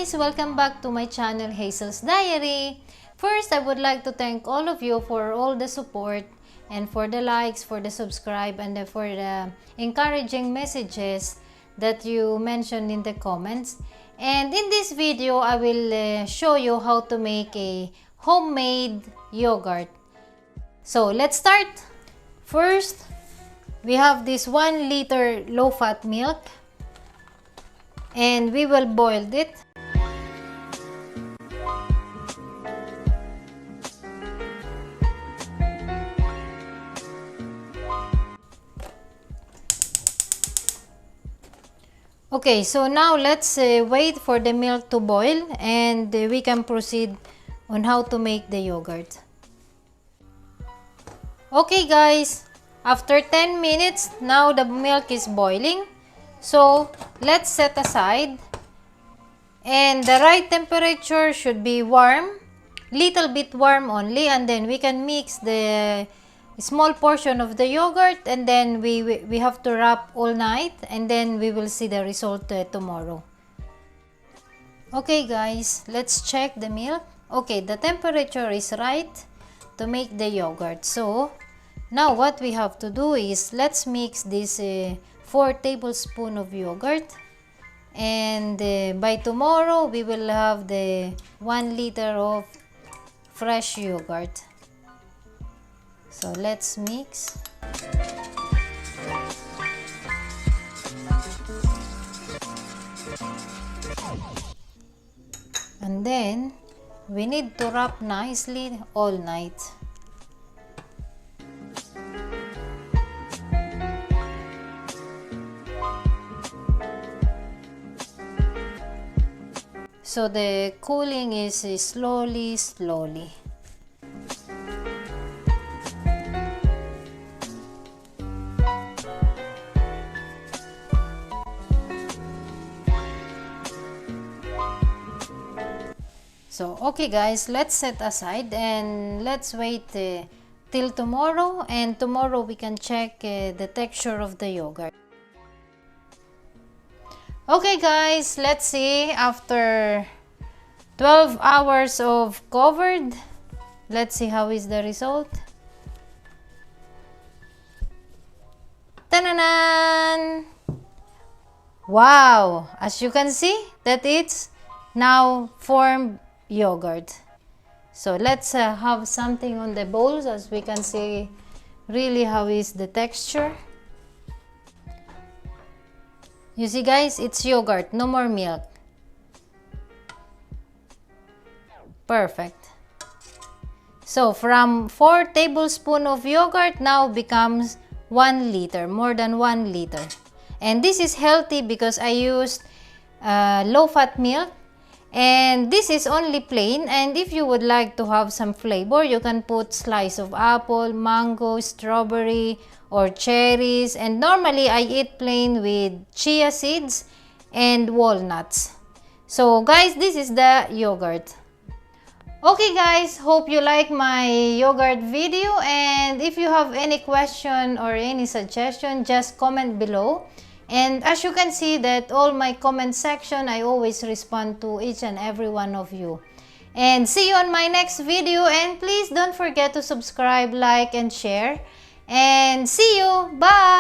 guys! Welcome back to my channel, Hazel's Diary. First, I would like to thank all of you for all the support and for the likes, for the subscribe, and for the encouraging messages that you mentioned in the comments. And in this video, I will show you how to make a homemade yogurt. So, let's start. First, we have this 1 liter low-fat milk. And we will boil it. Okay, so now let's wait for the milk to boil and we can proceed on how to make the yogurt. Okay guys, after 10 minutes, now the milk is boiling. So, let's set aside, and the right temperature should be warm, little bit warm only, and then we can mix the small portion of the yogurt, and then we have to wrap all night, and then we will see the result tomorrow. Okay guys, let's check the milk. Okay, the temperature is right to make the yogurt. So, now what we have to do is, let's mix this 4 tablespoons of yogurt, and by tomorrow we will have the 1 liter of fresh yogurt. So let's mix. And then we need to wrap nicely all night. So the cooling is slowly. So okay guys, let's set aside and let's wait till tomorrow, and tomorrow we can check the texture of the yogurt. Okay guys, let's see after 12 hours of covered. Let's see how is the result. Ta-da-dan! Wow! As you can see that it's now formed yogurt. So let's have something on the bowls, as we can see really how is the texture. You see guys, it's yogurt, no more milk. Perfect. So from 4 tablespoons of yogurt now becomes 1 liter, more than 1 liter. And this is healthy because I used low-fat milk. And this is only plain, and if you would like to have some flavor, you can put slice of apple, mango, strawberry, or cherries. And normally I eat plain with chia seeds and walnuts. So guys, this is the yogurt. Okay guys, hope you like my yogurt video, and if you have any question or any suggestion, just comment below. And as you can see that all my comment section, I always respond to each and every one of you. And see you on my next video, and please don't forget to subscribe, like, and share. And see you. Bye!